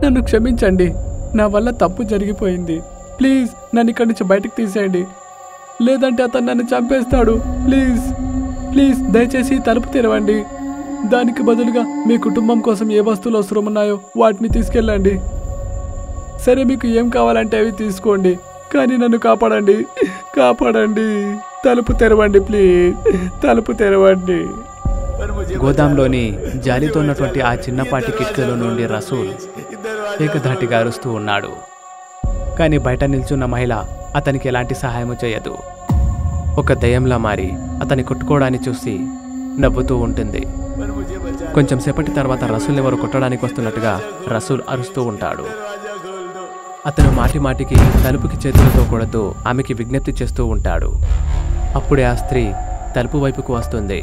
నన్ను క్షమించండి, నా వల్ల తప్పు జరిగిపోయింది. ప్లీజ్ నన్ను ఇక్కడి నుంచి బయటకు తీసేయండి, లేదంటే అతను నన్ను చంపేస్తాడు. ప్లీజ్ ప్లీజ్ దయచేసి తలుపు తెరవండి. దానికి బదులుగా మీ కుటుంబం కోసం ఏ వస్తువులు అవసరమున్నాయో వాటిని తీసుకెళ్ళండి. సరే, మీకు ఏం కావాలంటే అవి తీసుకోండి, కానీ నన్ను కాపాడండి, కాపాడండి. తలుపు తెరవండి, ప్లీజ్ తలుపు తెరవండి. గోదాంలోని జాలితో ఉన్నటువంటి ఆ చిన్నపాటి కిటికీలో నుండి రసూల్ ఏకధాటిగా అరుస్తూ ఉన్నాడు. కానీ బయట నిల్చున్న మహిళ అతనికి ఎలాంటి సహాయము చేయదు. ఒక దయ్యంలా మారి అతని కొట్టుకోవడాన్ని చూసి నవ్వుతూ ఉంటుంది. కొంచెం సేపటి తర్వాత రసూల్ ఎవరు కొట్టడానికి వస్తున్నట్టుగా రసూల్ అరుస్తూ ఉంటాడు. అతను మాటి మాటికి తలుపుకి చేతులతో కొడుతూ ఆమెకి విజ్ఞప్తి చేస్తూ ఉంటాడు. అప్పుడే ఆ స్త్రీ తలుపు వైపుకు వస్తుంది.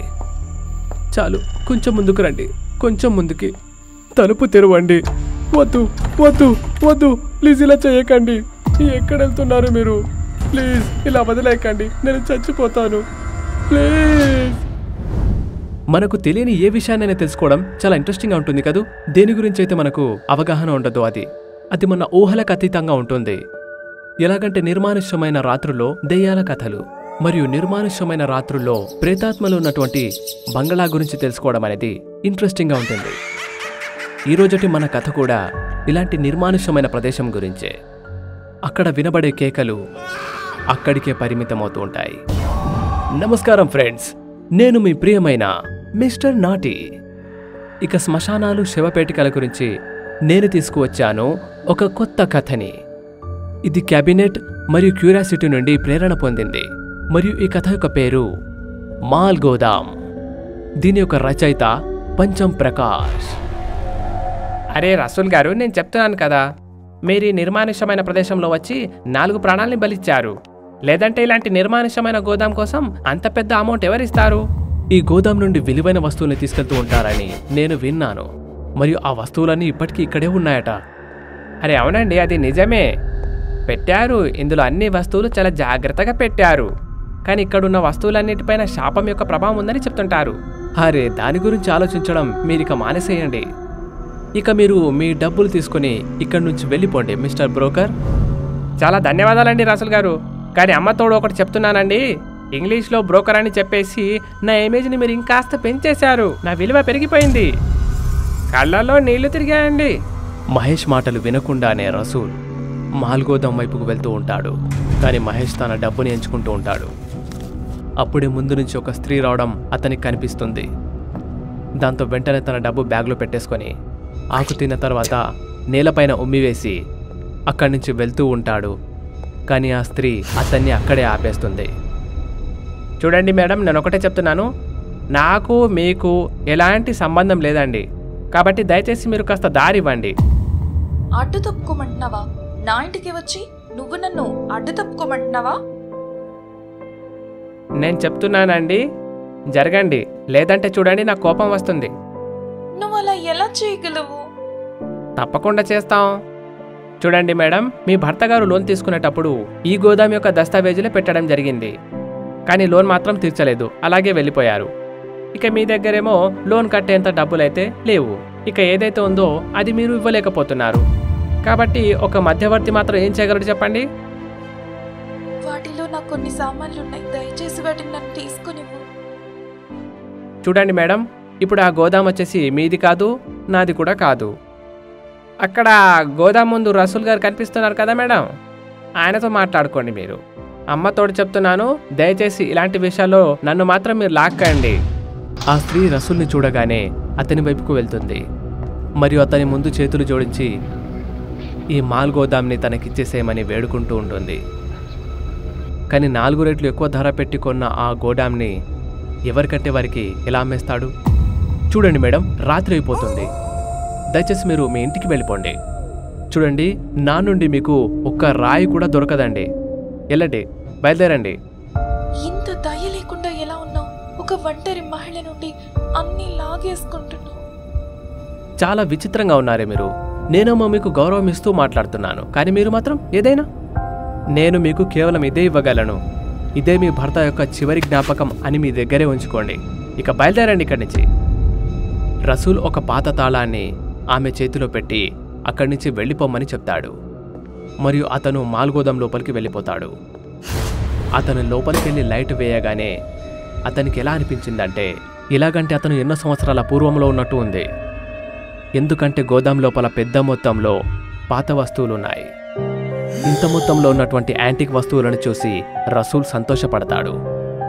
చాలు, కొంచెం ముందుకు రండి, కొంచెం ముందుకి. తలుపు తెరవండి. వద్దు వద్దు వద్దు, ప్లీజ్ ఇలా చేయకండి. ఎక్కడ వెళ్తున్నారు మీరు? ప్లీజ్ ఇలా వదిలేయకండి, నేను చచ్చిపోతాను. ప్లీజ్. మనకు తెలియని ఏ విషయాన్నైనా తెలుసుకోవడం చాలా ఇంట్రెస్టింగ్గా ఉంటుంది కదూ. దేని గురించి అయితే మనకు అవగాహన ఉండదు అది మన ఊహలకు అతీతంగా ఉంటుంది. ఎలాగంటే నిర్మానుష్యమైన రాత్రుల్లో దెయ్యాల కథలు మరియు నిర్మానుష్యమైన రాత్రుల్లో ప్రేతాత్మలు ఉన్నటువంటి బంగళా గురించి తెలుసుకోవడం అనేది ఇంట్రెస్టింగ్గా ఉంటుంది. ఈరోజటి మన కథ కూడా ఇలాంటి నిర్మానుష్యమైన ప్రదేశం గురించే. అక్కడ వినబడే కేకలు అక్కడికే పరిమితమవుతూ ఉంటాయి. నమస్కారం ఫ్రెండ్స్, నేను మీ ప్రియమైన మిస్టర్ నాటి. ఇక శ్మశానాలు, శవపేటికల గురించి నేను తీసుకువచ్చాను ఒక కొత్త కథని. ఇది క్యాబినెట్ మరియు క్యూరియాసిటీ నుండి ప్రేరణ పొందింది. మరియు ఈ కథ యొక్క పేరు మాల్ గోదాం. దీని యొక్క రచయిత పంచం ప్రకాష్. అరే రసూల్ గారు, నేను చెప్తున్నాను కదా, మీరు ఈ నిర్మానుష్యమైన ప్రదేశంలో వచ్చి 4 ప్రాణాలని బలిచ్చారు. లేదంటే ఇలాంటి నిర్మానుష్యమైన గోదాం కోసం అంత పెద్ద అమౌంట్ ఎవరిస్తారు? ఈ గోదాం నుండి విలువైన వస్తువుల్ని తీసుకెళ్తూ ఉంటారని నేను విన్నాను. మరియు ఆ వస్తువులన్నీ ఇప్పటికీ ఇక్కడే ఉన్నాయట. అరే అవునండి, అది నిజమే. పెట్టారు. ఇందులో అన్ని వస్తువులు చాలా జాగ్రత్తగా పెట్టారు. కానీ ఇక్కడున్న వస్తువులన్నిటిపైన శాపం యొక్క ప్రభావం ఉందని చెప్తుంటారు. అరే, దాని గురించి ఆలోచించడం మీరిక మానేసేయండి. ఇక మీరు మీ డబ్బులు తీసుకుని ఇక్కడి నుంచి వెళ్ళిపోండి మిస్టర్ బ్రోకర్. చాలా ధన్యవాదాలండి రసూల్ గారు. కానీ అమ్మతోడు ఒకటి చెప్తున్నానండి, ఇంగ్లీష్లో బ్రోకర్ అని చెప్పేసి నా ఇమేజ్ని మీరు ఇంకాస్త పెంచేశారు. నా విలువ పెరిగిపోయింది. కళ్ళల్లో నీళ్లు తిరిగాయండి. మహేష్ మాటలు వినకుండానే రసూల్ మాల్గోదాం వైపుకు వెళ్తూ ఉంటాడు. కానీ మహేష్ తన డబ్బుని ఎంచుకుంటూ ఉంటాడు. అప్పుడే ముందు నుంచి ఒక స్త్రీ రావడం అతనికి కనిపిస్తుంది. దాంతో వెంటనే తన డబ్బు బ్యాగ్లో పెట్టేసుకొని ఆకు తిన్న తర్వాత నేలపైన ఉమ్మివేసి అక్కడి నుంచి వెళ్తూ ఉంటాడు. కానీ ఆ స్త్రీ అతన్ని అక్కడే ఆపేస్తుంది. చూడండి మేడం, నేను ఒకటే చెప్తున్నాను, నాకు మీకు ఎలాంటి సంబంధం లేదండి. కాబట్టి దయచేసి మీరు కాస్త దారి ఇవ్వండి. అడ్డు తప్పుకోమంటున్నావా? నా ఇంటికి వచ్చి నువ్వు నన్ను అడ్డు తప్పుకోమంటున్నావా? నేను చెప్తున్నానండి, జరగండి, లేదంటే చూడండి నాకు కోపం వస్తుంది. నువ్వు అలా ఎలా చేయగలవు? తప్పకుండా చేస్తాం. చూడండి మేడం, మీ భర్త గారు లోన్ తీసుకునేటప్పుడు ఈ గోదాం యొక్క దస్తావేజులే పెట్టడం జరిగింది. కానీ లోన్ మాత్రం తీర్చలేదు, అలాగే వెళ్ళిపోయారు. ఇక మీ దగ్గరేమో లోన్ కట్టేంత డబ్బులైతే లేవు. ఇక ఏదైతే ఉందో అది మీరు ఇవ్వలేకపోతున్నారు. కాబట్టి ఒక మధ్యవర్తి మాత్రం ఏం చేయగలడు చెప్పండి? వాటిలో నాకు కొన్ని సామాన్లు ఉన్నాయి, దయచేసి వాటిని నన్ను తీసుకునివ్వు. చూడండి మేడం, ఇప్పుడు ఆ గోదాం వచ్చేసి మీది కాదు, నాది కూడా కాదు. అక్కడ గోదాం ముందు రసూల్ గారు కనిపిస్తున్నారు కదా మేడం, ఆయనతో మాట్లాడుకోండి మీరు. అమ్మతోడు చెప్తున్నాను, దయచేసి ఇలాంటి విషయాల్లో నన్ను మాత్రం మీరు లాక్కండి. ఆ స్త్రీ రసూల్ని చూడగానే అతని వైపుకు వెళ్తుంది మరియు అతని ముందు చేతులు జోడించి ఈ మాల్ గోదాంని తనకిచ్చేసేయమని వేడుకుంటూ ఉంటుంది. కానీ 4 రెట్లు ఎక్కువ ధర పెట్టి కొన్న ఆ గోదాంని ఎవరికంటే వారికి ఎలా అమ్మేస్తాడు? చూడండి మేడం, రాత్రి అయిపోతుంది. దయచేసి మీరు మీ ఇంటికి వెళ్ళిపోండి. చూడండి, నా నుండి మీకు ఒక్క రాయి కూడా దొరకదండి. వెళ్ళండి, బయలుదేరండి. ఇంత దయ లేకుండా ఎలా ఉన్నావు? ఒక ఒంటరి మహిళ నుండి అన్ని లాగేసుకుంటున్నావు. చాలా విచిత్రంగా ఉన్నారే మీరు. నేనేమో మీకు గౌరవం ఇస్తూ మాట్లాడుతున్నాను, కానీ మీరు మాత్రం ఏదైనా. నేను మీకు కేవలం ఇదే ఇవ్వగలను. ఇదే మీ భర్త యొక్క చివరి జ్ఞాపకం అని మీ దగ్గరే ఉంచుకోండి. ఇక బయలుదేరండి ఇక్కడి నుంచి. రసూల్ ఒక పాత తాళాన్ని ఆమె చేతిలో పెట్టి అక్కడి నుంచి వెళ్ళిపోమ్మని చెప్తాడు. మరియు అతను మాల్ గోదాం లోపలికి వెళ్ళిపోతాడు. అతను లోపలికి వెళ్ళి లైట్ వేయగానే అతనికి ఎలా అనిపించిందంటే, ఇలాగంటే అతను ఎన్నో సంవత్సరాల పూర్వంలో ఉన్నట్టు ఉంది. ఎందుకంటే గోదాం లోపల పెద్ద మొత్తంలో పాత వస్తువులున్నాయి. ఇంత మొత్తంలో ఉన్నటువంటి యాంటిక్ వస్తువులను చూసి రసూల్ సంతోషపడతాడు.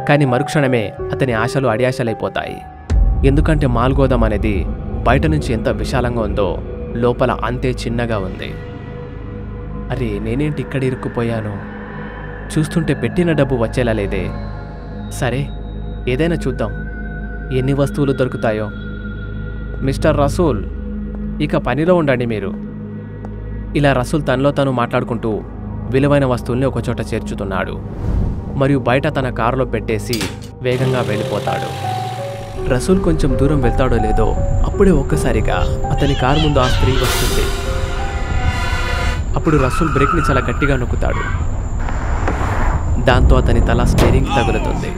కానీ మరుక్షణమే అతని ఆశలు అడియాశలైపోతాయి. ఎందుకంటే మాల్ గోదాం అనేది బయట నుంచి ఎంత విశాలంగా ఉందో లోపల అంతే చిన్నగా ఉంది. అరే, నేనేంటి ఇక్కడ ఇరుక్కుపోయాను? చూస్తుంటే పెట్టిన డబ్బు వచ్చేలా లేదే. సరే, ఏదైనా చూద్దాం, ఎన్ని వస్తువులు దొరుకుతాయో. మిస్టర్ రసూల్, ఇక పనిలో ఉండండి మీరు. ఇలా రసూల్ తనలో తాను మాట్లాడుకుంటూ విలువైన వస్తువుల్ని ఒకచోట చేర్చుతున్నాడు. మరియు బయట తన కారులో పెట్టేసి వేగంగా వెళ్ళిపోతాడు. రసూల్ కొంచెం దూరం వెళ్తాడో లేదో అప్పుడే ఒక్కసారిగా అతని కారు ముందు ఆ స్త్రీ వస్తుంది. అప్పుడు రసూల్ బ్రేక్ని చాలా గట్టిగా నొక్కుతాడు. దాంతో అతని తల స్టీరింగ్ తగులుతుంది.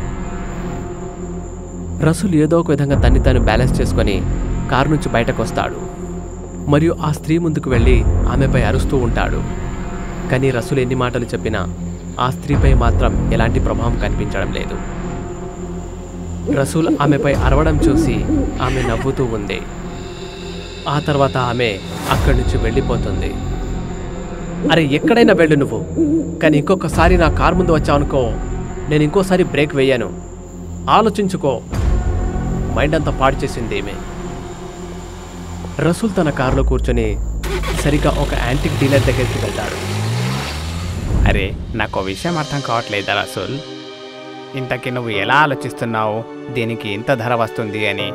రసూల్ ఏదో ఒక విధంగా తన్ని తాను బ్యాలెన్స్ చేసుకొని కారు నుంచి బయటకు వస్తాడు. మరియు ఆ స్త్రీ ముందుకు వెళ్ళి ఆమెపై అరుస్తూ ఉంటాడు. కానీ రసూల్ ఎన్ని మాటలు చెప్పినా ఆ స్త్రీపై మాత్రం ఎలాంటి ప్రభావం కనిపించడం లేదు. రసూల్ ఆమెపై అరవడం చూసి ఆమె నవ్వుతూ ఉంది. ఆ తర్వాత ఆమె అక్కడి నుంచి వెళ్ళిపోతుంది. అరే, ఎక్కడైనా వెళ్ళు నువ్వు, కానీ ఇంకొకసారి నా కారు ముందు వచ్చావనుకో, నేను ఇంకోసారి బ్రేక్ వేయను. ఆలోచించుకో. మైండ్ అంతా పాడు చేసింది ఈమె. రసూల్ తన కారులో కూర్చొని సరిగ్గా ఒక యాంటిక్ డీలర్ దగ్గరికి వెళ్తాడు. అరే, నాకు విషయం అర్థం కావట్లేదా రసూల్? ఇంతకీ నువ్వు ఎలా ఆలోచిస్తున్నావు దీనికి ఇంత ధర వస్తుంది అని?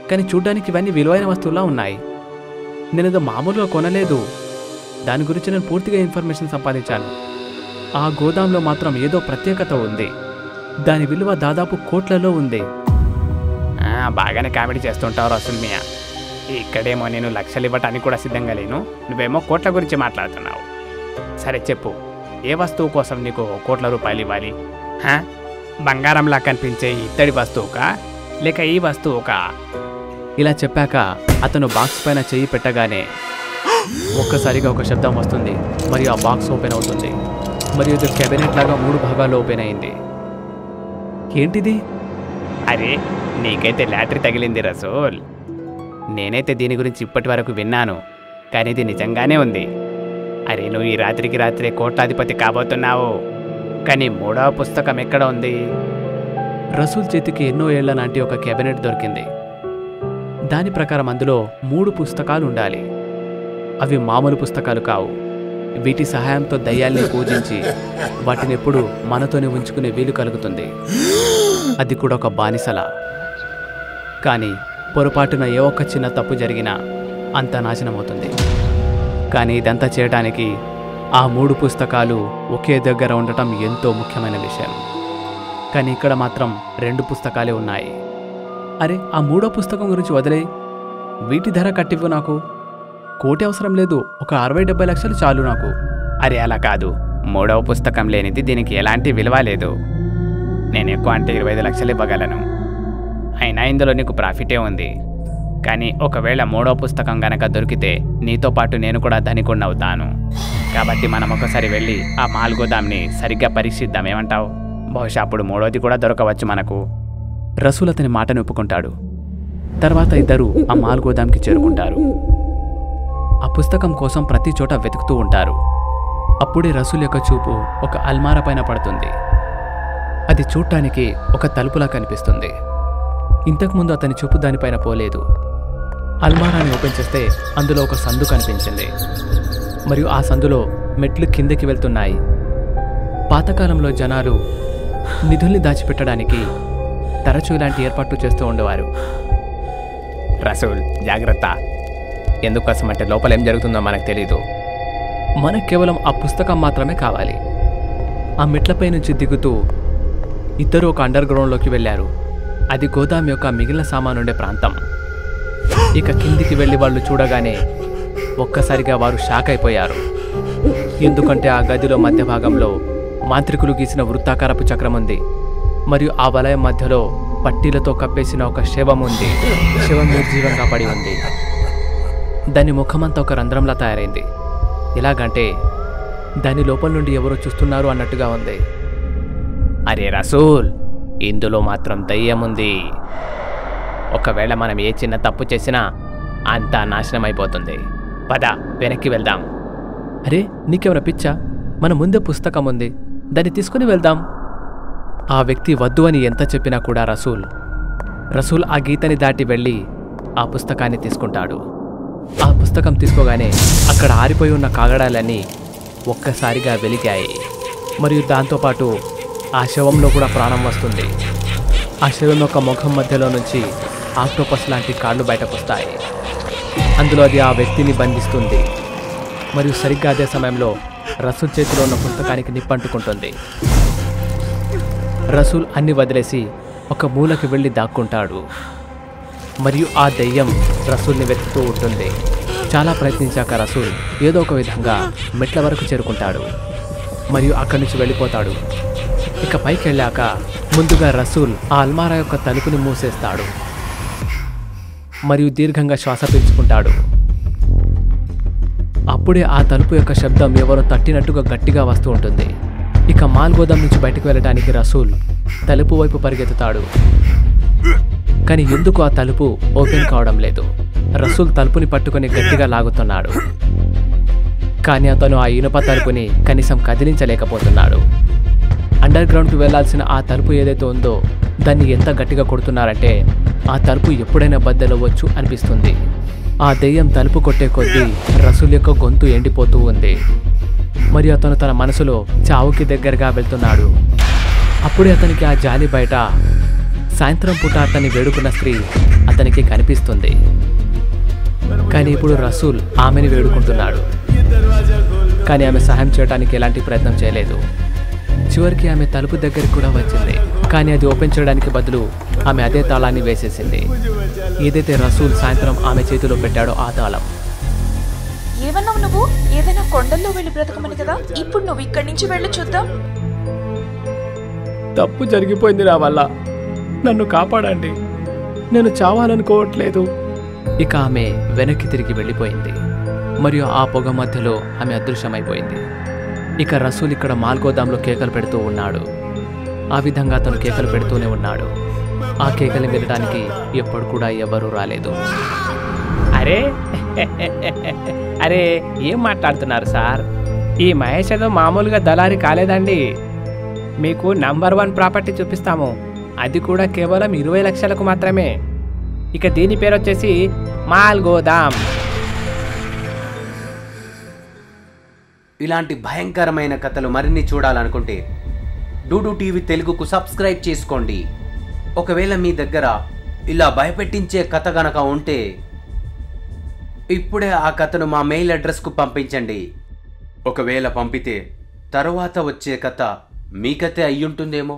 కానీ చూడ్డానికి ఇవన్నీ విలువైన వస్తువులా ఉన్నాయి. నేనేదో మామూలుగా కొనలేదు. దాని గురించి నేను పూర్తిగా ఇన్ఫర్మేషన్ సంపాదించాను. ఆ గోదాంలో మాత్రం ఏదో ప్రత్యేకత ఉంది. దాని విలువ దాదాపు కోట్లలో ఉంది. బాగానే కామెడీ చేస్తుంటావు రసూల్ మియా. ఇక్కడేమో నేను లక్షలు ఇవ్వటానికి కూడా సిద్ధంగా లేను, నువ్వేమో కోట్ల గురించి మాట్లాడుతున్నావు. సరే చెప్పు, ఏ వస్తువు కోసం నీకు కోట్ల రూపాయలు ఇవ్వాలి? బంగారంలా కనిపించే ఇత్తడి వస్తువుకా, లేక ఈ వస్తువుకా? ఇలా చెప్పాక అతను బాక్స్ పైన చెయ్యి పెట్టగానే ఒక్కసారిగా ఒక శబ్దం వస్తుంది. మరియు ఆ బాక్స్ ఓపెన్ అవుతుంది. మరియు ఇది క్యాబినెట్ లాగా 3 భాగాల్లో ఓపెన్ అయింది. ఏంటిది? అరే, నీకైతే లాటరీ తగిలింది రసూల్. నేనైతే దీని గురించి ఇప్పటి వరకు విన్నాను, కానీ ఇది నిజంగానే ఉంది. అరే, నువ్వు ఈ రాత్రికి రాత్రే కోట్లాధిపతి కాబోతున్నావు. కానీ 3వ పుస్తకం ఎక్కడ ఉంది? రసూల్ చేతికి ఎన్నో ఏళ్ల నాటి ఒక క్యాబినెట్ దొరికింది. దాని ప్రకారం అందులో 3 పుస్తకాలు ఉండాలి. అవి మామూలు పుస్తకాలు కావు. వీటి సహాయంతో దయ్యాల్ని పూజించి వాటిని ఎప్పుడు మనతోనే ఉంచుకునే వీలు కలుగుతుంది. అది కూడా ఒక బానిసలా. కానీ పొరపాటున ఏ ఒక్క చిన్న తప్పు జరిగినా అంత నాశనమవుతుంది. కానీ ఇదంతా చేయడానికి ఆ 3 పుస్తకాలు ఒకే దగ్గర ఉండటం ఎంతో ముఖ్యమైన విషయం. కానీ ఇక్కడ మాత్రం 2 పుస్తకాలే ఉన్నాయి. అరే, ఆ 3వ పుస్తకం గురించి వదిలే. వీటి ధర కట్టివ్వు నాకు. కోటి అవసరం లేదు, ఒక 60-70 లక్షలు చాలు నాకు. అరే, అలా కాదు. 3వ పుస్తకం లేనిది దీనికి ఎలాంటి విలువ లేదు. నేను ఎక్కువ అంటే 25 లక్షలు ఇవ్వగలను. అయినా ఇందులో నీకు ప్రాఫిటే ఉంది. కానీ ఒకవేళ 3వ పుస్తకం గనక దొరికితే నీతో పాటు నేను కూడా ధనికుడిని అవుతాను. కాబట్టి మనం ఒకసారి వెళ్ళి ఆ మాల్ గోదాంని సరిగ్గా పరీక్షిద్దాం. ఏమంటావు? బహుశా అప్పుడు 3వది కూడా దొరకవచ్చు మనకు. రసూల్ అతని మాటను ఒప్పుకుంటాడు. తర్వాత ఇద్దరు ఆ మాల్ గోదాంకి చేరుకుంటారు. ఆ పుస్తకం కోసం ప్రతి చోట వెతుకుతూ ఉంటారు. అప్పుడే రసూల్ యొక్క చూపు ఒక అల్మారా పైన పడుతుంది. అది చూడటానికి ఒక తలుపులా కనిపిస్తుంది. ఇంతకుముందు అతని చూపు దానిపైన పోలేదు. అల్మారాని ఓపెన్ చేస్తే అందులో ఒక సందు కనిపించింది. మరియు ఆ సందులో మెట్లు కిందకి వెళ్తున్నాయి. పాతకాలంలో జనాలు నిధుల్ని దాచిపెట్టడానికి తరచూ ఇలాంటి ఏర్పాట్లు చేస్తూ ఉండేవారు. రసూల్, జాగ్రత్త. ఎందుకోసమంటే లోపల ఏం జరుగుతుందో మనకు తెలీదు. మనకు కేవలం ఆ పుస్తకం మాత్రమే కావాలి. ఆ మెట్లపై నుంచి దిగుతూ ఇద్దరు ఒక అండర్ గ్రౌండ్లోకి వెళ్ళారు. అది గోదాం యొక్క మిగిలిన సామానుండే ప్రాంతం. ఇక కిందికి వెళ్ళి వాళ్ళు చూడగానే ఒక్కసారిగా వారు షాక్ అయిపోయారు. ఎందుకంటే ఆ గదిలో మధ్య భాగంలో మాంత్రికులు గీసిన వృత్తాకారపు చక్రం ఉంది. మరియు ఆ వలయం మధ్యలో పట్టీలతో కప్పేసిన ఒక శవం ఉంది. శవం నిర్జీవంగా పడి ఉంది. దాని ముఖమంతా ఒక రంధ్రంలా తయారైంది. ఎలాగంటే దాని లోపల నుండి ఎవరో చూస్తున్నారు అన్నట్టుగా ఉంది. అరే రసూల్, ఇందులో మాత్రం దయ్యం ఉంది. ఒకవేళ మనం ఏ చిన్న తప్పు చేసినా అంతా నాశనం అయిపోతుంది. పద, వెనక్కి వెళ్దాం. అరే నీకెవర పిచ్చా? మన ముందే పుస్తకం ఉంది, దాన్ని తీసుకుని వెళ్దాం. ఆ వ్యక్తి వద్దు అని ఎంత చెప్పినా కూడా రసూల్ ఆ గీతని దాటి వెళ్ళి ఆ పుస్తకాన్ని తీసుకుంటాడు. ఆ పుస్తకం తీసుకోగానే అక్కడ ఆరిపోయి ఉన్న కాగడాలన్నీ ఒక్కసారిగా వెలిగాయి. మరియు దాంతోపాటు ఆ శవంలో కూడా ప్రాణం వస్తుంది. ఆ శవం యొక్క ముఖం మధ్యలో నుంచి ఆక్టోపస్ లాంటి కాళ్ళు బయటకు వస్తాయి. అందులో అది ఆ వ్యక్తిని బంధిస్తుంది. మరియు సరిగ్గా అదే సమయంలో రసూల్ చేతిలో ఉన్న పుస్తకానికి నిప్పంటుకుంటుంది. రసూల్ అన్ని వదిలేసి ఒక మూలకి వెళ్ళి దాక్కుంటాడు. మరియు ఆ దెయ్యం రసూల్ని వెతుకుతూ ఉంటుంది. చాలా ప్రయత్నించాక రసూల్ ఏదో ఒక విధంగా మెట్ల వరకు చేరుకుంటాడు మరియు అక్కడి నుంచి వెళ్ళిపోతాడు. ఇక పైకి వెళ్ళాక ముందుగా రసూల్ ఆ అల్మారా యొక్క తలుపుని మూసేస్తాడు మరియు దీర్ఘంగా శ్వాస పీల్చుకుంటాడు. అప్పుడే ఆ తలుపు యొక్క శబ్దం ఎవరో తట్టినట్టుగా గట్టిగా వస్తూ ఉంటుంది. ఇక మాల్ గోదాం నుంచి బయటకు వెళ్ళడానికి రసూల్ తలుపు వైపు పరిగెత్తుతాడు. కానీ ఎందుకు ఆ తలుపు ఓపెన్ కావడం లేదు. రసూల్ తలుపుని పట్టుకొని గట్టిగా లాగుతున్నాడు. కానీ అతను ఆ ఇనుప తలుపుని కనీసం కదిలించలేకపోతున్నాడు. అండర్ గ్రౌండ్కి వెళ్లాల్సిన ఆ తలుపు ఏదైతే ఉందో దాన్ని ఎంత గట్టిగా కొడుతున్నారంటే ఆ తలుపు ఎప్పుడైనా బద్దలవ్వచ్చు అనిపిస్తుంది. ఆ దెయ్యం తలుపు కొట్టే కొద్దీ రసూల్ యొక్క గొంతు ఎండిపోతూ ఉంది. మరియు అతను తన మనసులో చావుకి దగ్గరగా వెళ్తున్నాడు. అప్పుడే అతనికి ఆ జాలి బయట సాయంత్రం పూట అతన్ని వేడుకున్న స్త్రీ అతనికి కనిపిస్తుంది. కానీ ఇప్పుడు రసూల్ ఆమెని వేడుకుంటున్నాడు. కానీ ఆమె సహాయం చేయడానికి ఎలాంటి ప్రయత్నం చేయలేదు. చివరికి ఆమె తలుపు దగ్గరికి కూడా వచ్చింది. కానీ అది ఓపెన్ చేయడానికి బదులు ఆమె అదే తాళాన్ని వేసేసింది, ఏదైతే రసూల్ సాయంత్రం ఆమె చేతిలో పెట్టాడో ఆ తాళం. ఏమన్నావు నువ్వు? ఏదైనా కొండల్లో వెళ్ళి బ్రతకమని కదా. ఇప్పుడు నువ్వు ఇక్కడి నుంచి వెళ్ళి చూద్దాం. తప్పు జరిగిపోయింది నా వల్ల, నన్ను కాపాడండి, నేను చావాలనుకోవట్లేదు. ఇక ఆమె వెనక్కి తిరిగి వెళ్ళిపోయింది మరియు ఆ పొగ మధ్యలో ఆమె అదృశ్యమైపోయింది. ఇక రసూల్ ఇక్కడ మాల్గోదాంలో కేకలు పెడుతూ ఉన్నాడు. ఆ విధంగా అతను కేకలు పెడుతూనే ఉన్నాడు. ఆ కేకలు వినడానికి ఎప్పుడు కూడా ఎవరూ రాలేదు. అరే అరే, ఏం మాట్లాడుతున్నారు సార్? ఈ మహేష్ ఏదో మామూలుగా దళారి కాలేదండి. మీకు నంబర్ 1 ప్రాపర్టీ చూపిస్తాము, అది కూడా కేవలం 20 లక్షలకు మాత్రమే. ఇక దీని పేరు వచ్చేసి మాల్ గోదాం. ఇలాంటి భయంకరమైన కథలు మరిన్ని చూడాలనుకుంటే డూడు టీవీ తెలుగుకు సబ్స్క్రైబ్ చేసుకోండి. ఒకవేళ మీ దగ్గర ఇలా భయపెట్టించే కథ గనక ఉంటే ఇప్పుడే ఆ కథను మా మెయిల్ అడ్రస్కు పంపించండి. ఒకవేళ పంపితే తరువాత వచ్చే కథ మీ కథే అయ్యుంటుందేమో.